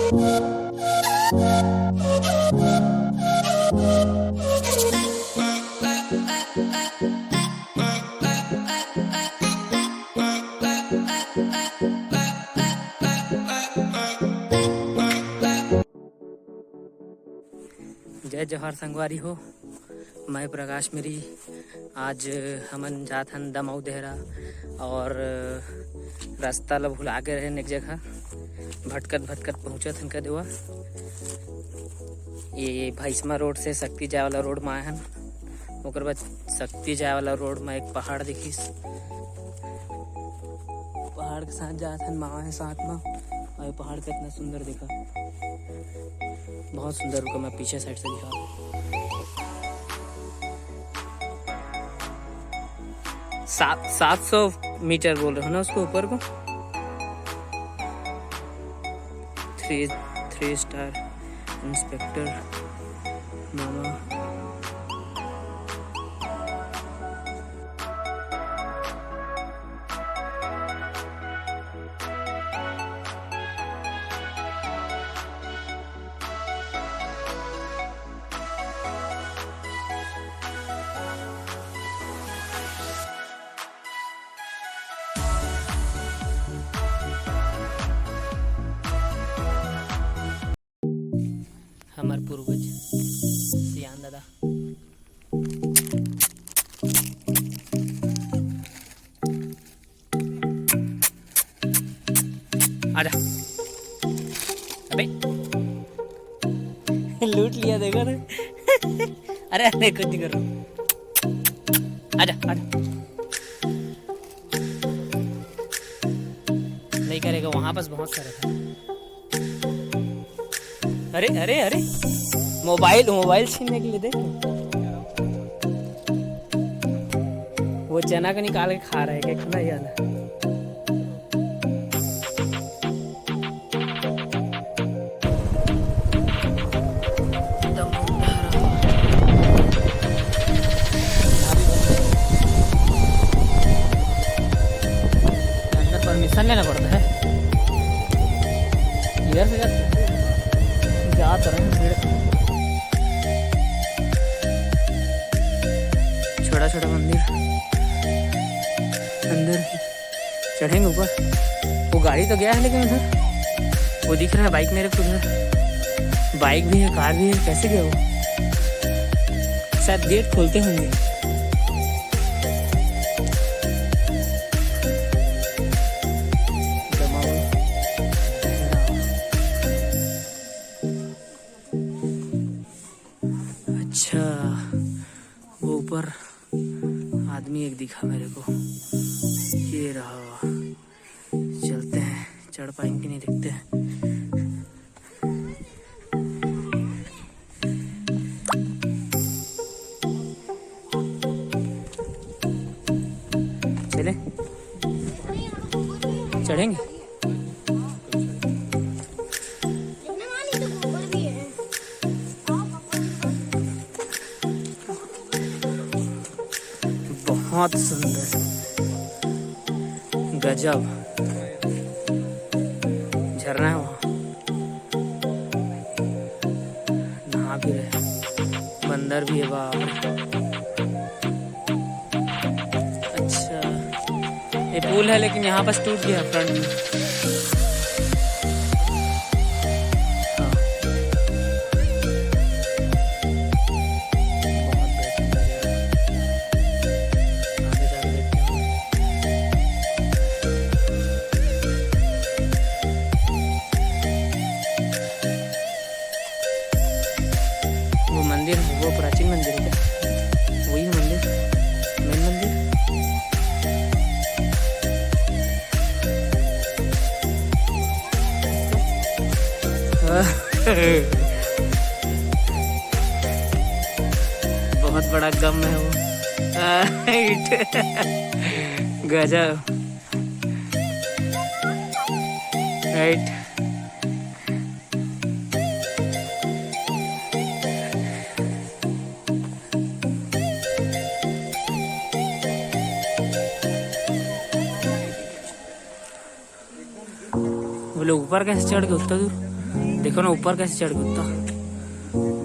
जय जवाहर संगवारी हो। मैं प्रकाश मेरी आज हमन जात हन दमऊ देहरा और रास्ता ला भुला के रहे एक जगह भटकत भटकत पहुँचत हन कदेवा। ये भैसमा रोड से शक्ति जाए वाला रोड में आए हन। ओकर बाद शक्ति जाए वाला रोड में एक पहाड़ दिखिस। पहाड़ के साथ जात हन माँ है साथ में और ये पहाड़ कितना सुंदर दिखा, बहुत सुंदर। रुका मैं पीछे साइड से दिखा। 700 मीटर बोल रहे हो ना उसको ऊपर को। 3 स्टार इंस्पेक्टर मामा। हमार पूर्वज सियान दादा। आजा। अबे लूट लिया देखो ना। अरे अरे कुछ नहीं कर रहा। आजा आजा। नहीं करेगा, वहां पास बहुत सारा था। अरे अरे अरे मोबाइल छीनने के लिए देख। वो चना को निकाल के खा रहा है क्या? खाना याद है। अंदर परमिशन लेना पड़ता है। इधर से छोटा छोटा मंदिर। अंदर चढ़ेंगे ऊपर। वो गाड़ी तो गया है लेकिन उधर वो दिख रहा है बाइक मेरे को। उधर बाइक भी है, कार भी है। कैसे गया वो? शायद गेट खोलते होंगे। अच्छा, वो ऊपर आदमी एक दिखा मेरे को। ये रहा। चलते हैं, चढ़ पाएंगे नहीं, देखते हैं। चले चढ़ेंगे। बहुत सुंदर, गजब झरना है वहाँ। नहा भी रहे, बंदर भी है बाप। अच्छा, ये पुल है लेकिन यहाँ पास टूट गया फ्रंट में। मंदिर, वो प्राचीन मंदिर है क्या? वही है मंदिर, मेन मंदिर। बहुत बड़ा गम है वो। गजब। राइट। वो लोग ऊपर कैसे चढ़ के उतना दूर? देखो ना ऊपर कैसे चढ़ गया,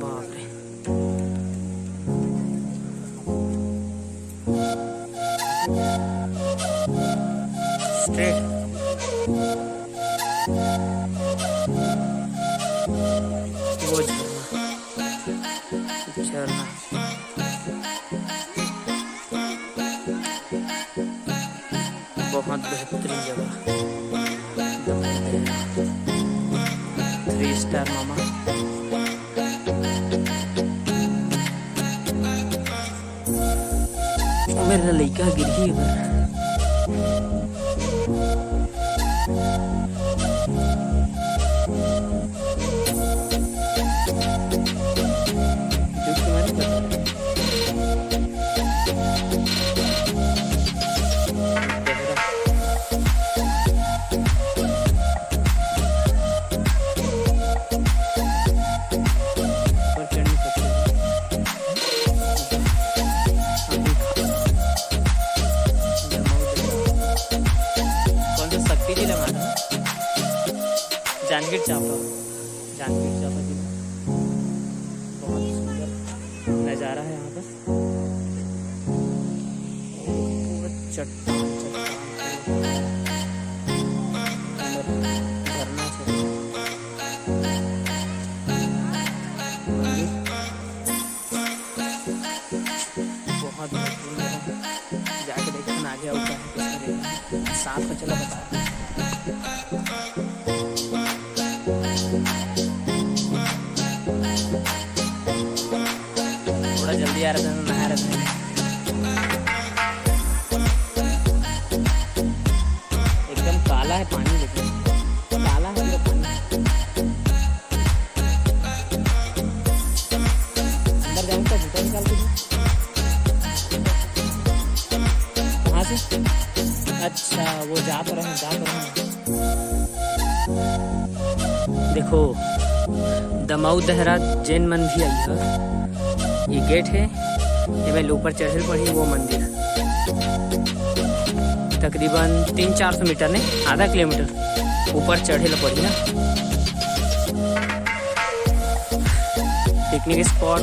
बाप रे। स्ट्रेट वो झरना बहुत बेहतरीन जगह, 3 स्टार मामा। मेरा लड़का गिर ही उधर। जांजगीर चांपा जिला, बहुत सुंदर नज़ारा है यहाँ पर। चट्टान झरना से बहुत जाके देखना आगे होता है। साथ में चला बता थोड़ा जल्दी आ रहा था, नहा रहा था। एकदम काला है पानी, लेकिन काला है तो पानी। अंदर जाऊँ का जूता निकाल के कहाँ से? अच्छा वो जा तो रहे हैं। देखो दमाऊ देहरा जैन मन भी आई है। ये गेट है, ये मैं ऊपर चढ़े पड़ी वो मंदिर तकरीबन 300-400 मीटर नहीं, आधा किलोमीटर ऊपर चढ़े पड़ी ना। पिकनिक स्पॉट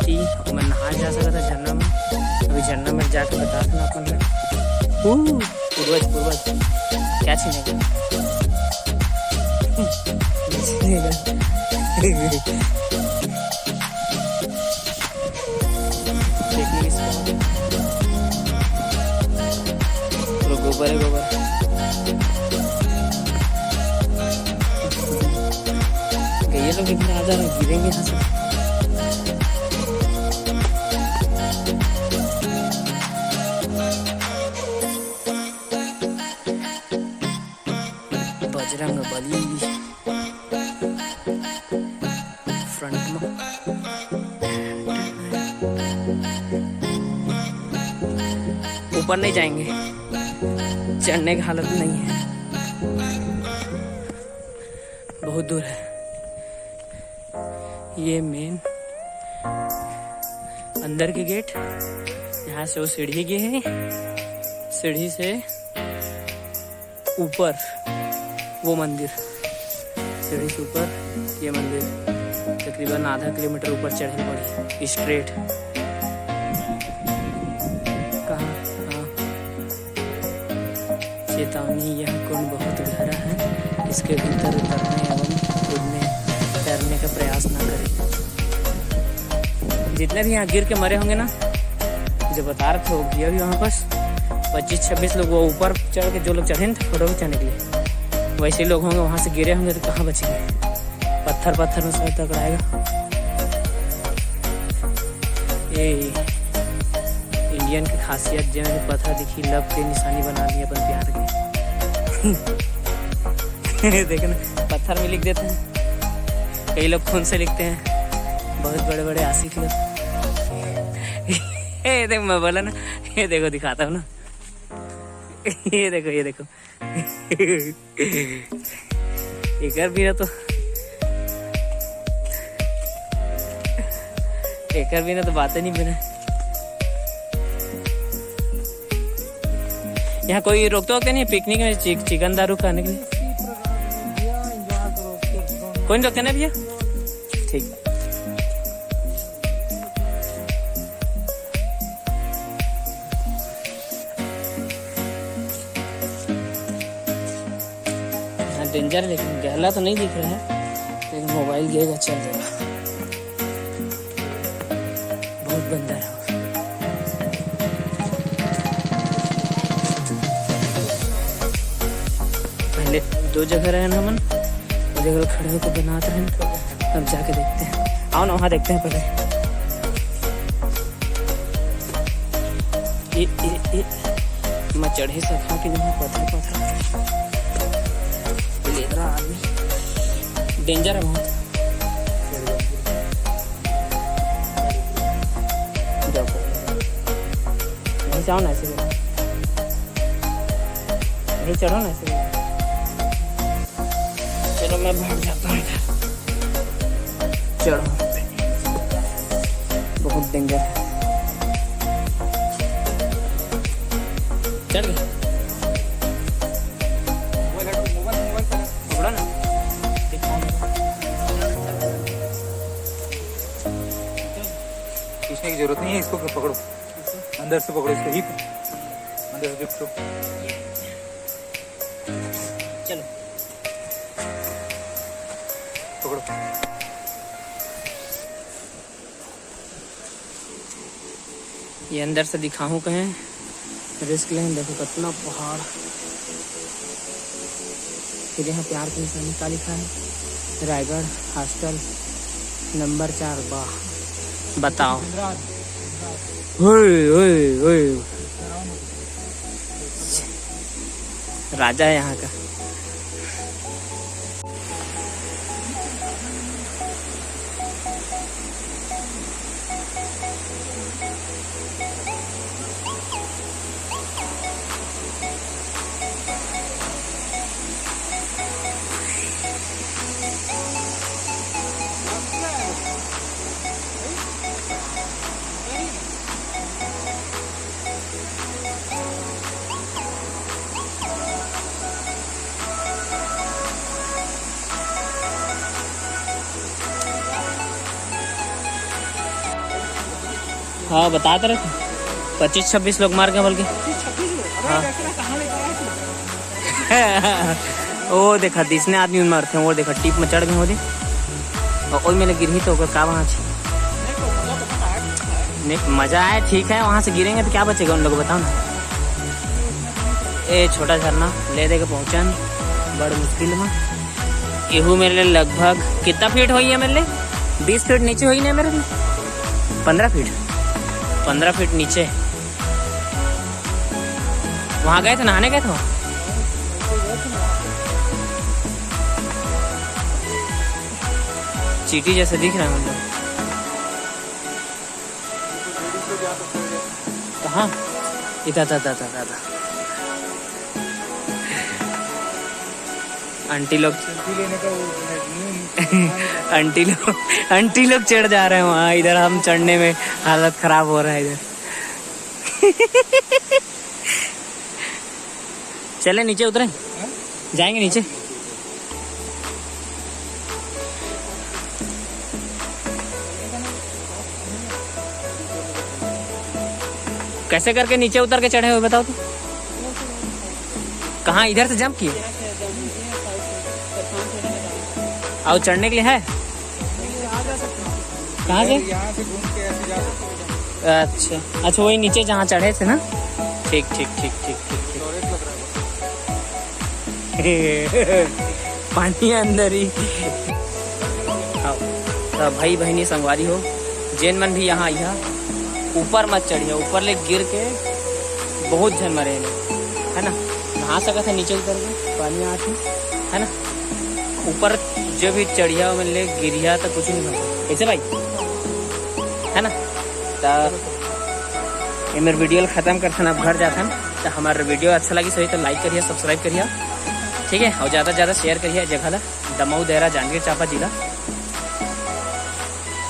थी, मैं नहा जा सका था झरना में। अभी झरना में जाकर बता था अपन में पूर्वज क्या छीनेगा। गोबर है गोबर। ये लोग इतना आ जा रहे, गिरेंगे यहाँ से। बजरंग बली फ्रंट में ऊपर नहीं जाएंगे, चढ़ने की हालत नहीं है, बहुत दूर है। ये मेन अंदर के गेट, यहाँ से वो सीढ़ी गए है, सीढ़ी से ऊपर वो मंदिर, सीढ़ी से ऊपर ये मंदिर तकरीबन आधा किलोमीटर ऊपर चढ़े पड़ी स्ट्रेट। कहाँ? चेतावनी, यह कुंड बहुत गहरा है, इसके भीतर उतरने एवं कूदने तैरने का प्रयास न करें। जितने भी यहाँ गिर के मरे होंगे ना, जो बता रहे थे वो गिर भी वहाँ पास 25-26 लोग वो ऊपर चढ़ के, जो लोग चढ़े थे फोटो खिंचाने के लिए, वैसे लोग होंगे वहाँ से गिरे होंगे तो कहाँ बचेंगे। पत्थर में सब टकराएगा। ये इंडियन की खासियत जो है, पत्थर दिखी लव के निशानी बना ली अपन प्यार के। देखना पत्थर में लिख देते हैं, कई लोग खून से लिखते हैं, बहुत बड़े बड़े आशिक लोग। ये देखो मैं बोला ना, ये देखो दिखाता हूँ ना, ये देखो एक भी ना तो एकर भी ना तो बातें नहीं बने। यहाँ कोई रोकते वोकते नहीं पिकनिक में चिकन दारू खाने के लिए? कोई नहीं रोकते ना भैया, ठीक। डेंजर है, लेकिन गहला तो नहीं दिख रहा है, लेकिन मोबाइल गिरेगा चल देगा। बहुत गंदा है। पहले 2 जगह रहे ना मन, जगह खड़े होकर बनाते रहे, अब जाके देखते हैं। आओ ना वहाँ देखते हैं पहले। मैं चढ़े सखा के जहाँ पत्थर आदमी डेंजर है बहुत। नहीं जाओ ना ऐसे, नहीं चढ़ो ना ऐसे। चलो मैं भाग जाता हूँ, चढ़ो, बहुत डेंजर है। चढ़ गए खींचने की जरूरत नहीं है, इसको पकड़ो, अंदर से पकड़ो, इसको ही अंदर से पकड़ो। चलो पकड़ो। ये अंदर से दिखाऊं कहें, रिस्क लें। देखो कितना पहाड़, फिर यहाँ प्यार की निशानी का लिखा है, रायगढ़ हॉस्टल नंबर 4। वाह बताओ, ओए ओए ओए, राजा है यहाँ का। हाँ बताते रहे थे 25-26 लोग मार गए बल्कि। हाँ ओ देखा तीसने आदमी मार थे, वो देखा टिप में चढ़ गए हो दे, और मैंने गिरी तो का वहाँ नहीं मजा आया। ठीक है, वहाँ से गिरेंगे तो क्या बचेगा उन लोगों, बताओ ना। ए छोटा झरना ले दे के पहुँचा नहीं, बड़ मुश्किल में। इहू मेरे लिए लगभग कितना फीट हुई है मेरे लिए, 20 फीट नीचे हुई नहीं मेरे लिए, 15 फीट नीचे। वहां गए थे, नहाने गए थे। चींटी जैसे दिख रहा है मतलब। कहाँ? इधर आंटी लोग आंटी लोग चढ़ जा रहे हैं वहाँ, इधर हम चढ़ने में हालत खराब हो रहा है इधर। चले नीचे उतरे, जाएंगे नीचे। कैसे करके नीचे उतर के चढ़े हुए बताओ तो। कहाँ? इधर से जंप किए और चढ़ने के लिए है? कहाँ से? यहाँ से घूम के ऐसे जा सकते। अच्छा वही नीचे जहाँ चढ़े थे ना। ठीक। पानी अंदर ही। तो भाई बहनी संगवारी हो, जैन मन भी यहाँ आइया, ऊपर मत चढ़िए, ऊपर ले गिर के बहुत झन मरे है ना। नहा सका था नीचे उतर के, पानी आती है ना। ऊपर जो भी चढ़िया मतलब गिरिया तो कुछ नहीं होता ऐसे भाई है ना। तो ये मेरे वीडियो ख़त्म करते हैं, अब घर जाते हैं। तो हमारा वीडियो अच्छा लगी सही तो लाइक करिए, सब्सक्राइब करिए, ठीक है। और ज़्यादा से ज़्यादा शेयर करिए। जगह दमऊ देहरा जांजगीर चांपा जिला।